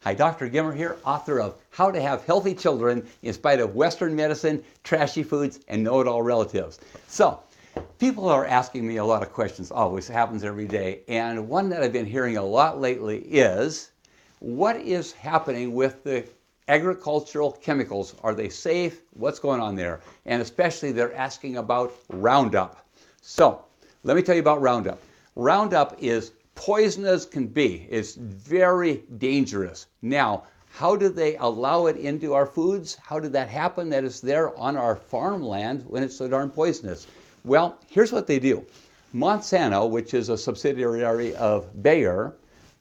Hi, Dr. Gimmer here, author of How to Have Healthy Children in Spite of Western Medicine, Trashy Foods, and Know-It-All Relatives. So, people are asking me a lot of questions, always happens every day, and one that I've been hearing a lot lately is, what is happening with the agricultural chemicals? Are they safe? What's going on there? And especially they're asking about Roundup. So, let me tell you about Roundup. Roundup is poison as can be. It's very dangerous. Now, how do they allow it into our foods? How did that happen that it's there on our farmland when it's so darn poisonous? Well, here's what they do. Monsanto, which is a subsidiary of Bayer,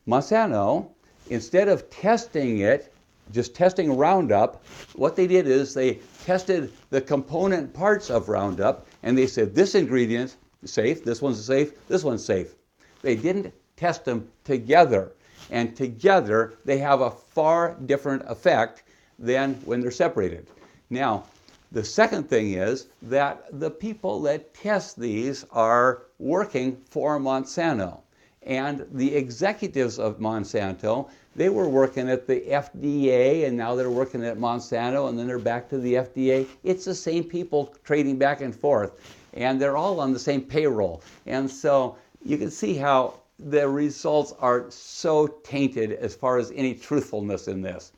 Monsanto, instead of testing it, just testing Roundup, what they did is they tested the component parts of Roundup, and they said, this ingredient is safe, this one's safe, this one's safe. They didn't test them together, and together they have a far different effect than when they're separated. Now, the second thing is that the people that test these are working for Monsanto, and the executives of Monsanto, they were working at the FDA, and now they're working at Monsanto, and then they're back to the FDA. It's the same people trading back and forth, and they're all on the same payroll. And so you can see how the results are so tainted as far as any truthfulness in this.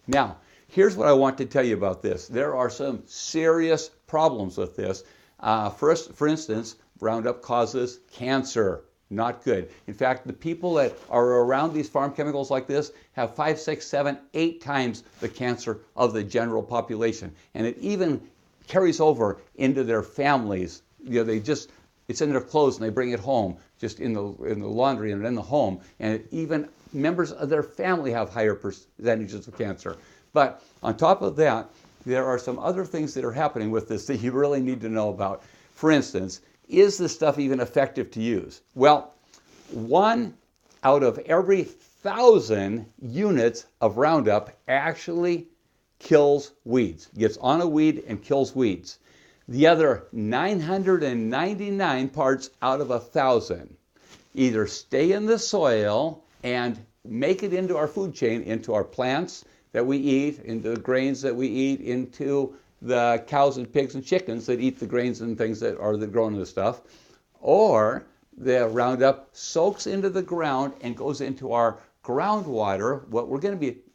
Now, here's what I want to tell you about this. There are some serious problems with this. For instance, Roundup causes cancer. Not good. In fact, the people that are around these farm chemicals like this have 5, 6, 7, 8 times the cancer of the general population. And it even carries over into their families. You know, it's in their clothes and they bring it home, just in the laundry and in the home. And even members of their family have higher percentages of cancer. But on top of that, there are some other things that are happening with this that you really need to know about. For instance, is this stuff even effective to use? Well, 1 out of every 1,000 units of Roundup actually kills weeds, gets on a weed and kills weeds. The other 999 parts out of 1,000 either stay in the soil and make it into our food chain, into our plants that we eat, into the grains that we eat, into the cows and pigs and chickens that eat the grains and things that are grown in the stuff, or the Roundup soaks into the ground and goes into our groundwater,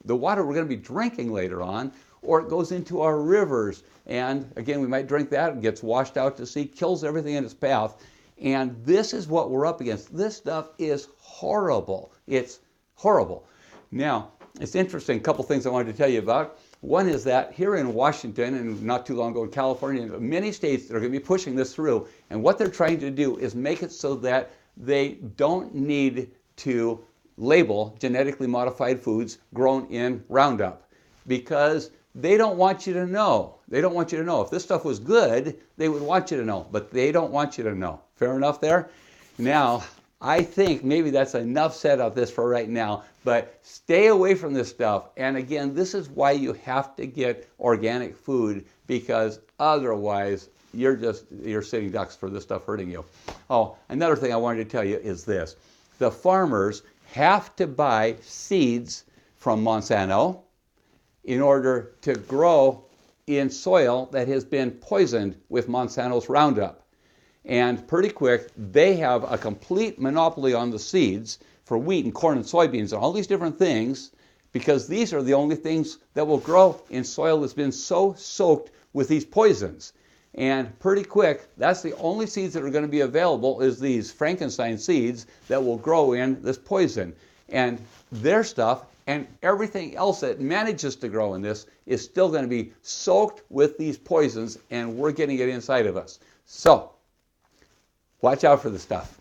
the water we're going to be drinking later on, or it goes into our rivers, and again, we might drink that, it gets washed out to sea, kills everything in its path, and this is what we're up against. This stuff is horrible. It's horrible. Now, it's interesting, a couple things I wanted to tell you about. One is that here in Washington, and not too long ago in California, and many states that are going to be pushing this through, and what they're trying to do is make it so that they don't need to label genetically modified foods grown in Roundup, because they don't want you to know. They don't want you to know. If this stuff was good, they would want you to know, but they don't want you to know. Fair enough there? Now, I think maybe that's enough said of this for right now, but stay away from this stuff. And again, this is why you have to get organic food, because otherwise you're sitting ducks for this stuff hurting you. Oh, another thing I wanted to tell you is this. The farmers have to buy seeds from Monsanto in order to grow in soil that has been poisoned with Monsanto's Roundup. And pretty quick, they have a complete monopoly on the seeds for wheat and corn and soybeans and all these different things, because these are the only things that will grow in soil that's been so soaked with these poisons. And pretty quick, that's the only seeds that are going to be available is these Frankenstein seeds that will grow in this poison. And their stuff and everything else that manages to grow in this is still going to be soaked with these poisons, and we're getting it inside of us. So, watch out for the stuff.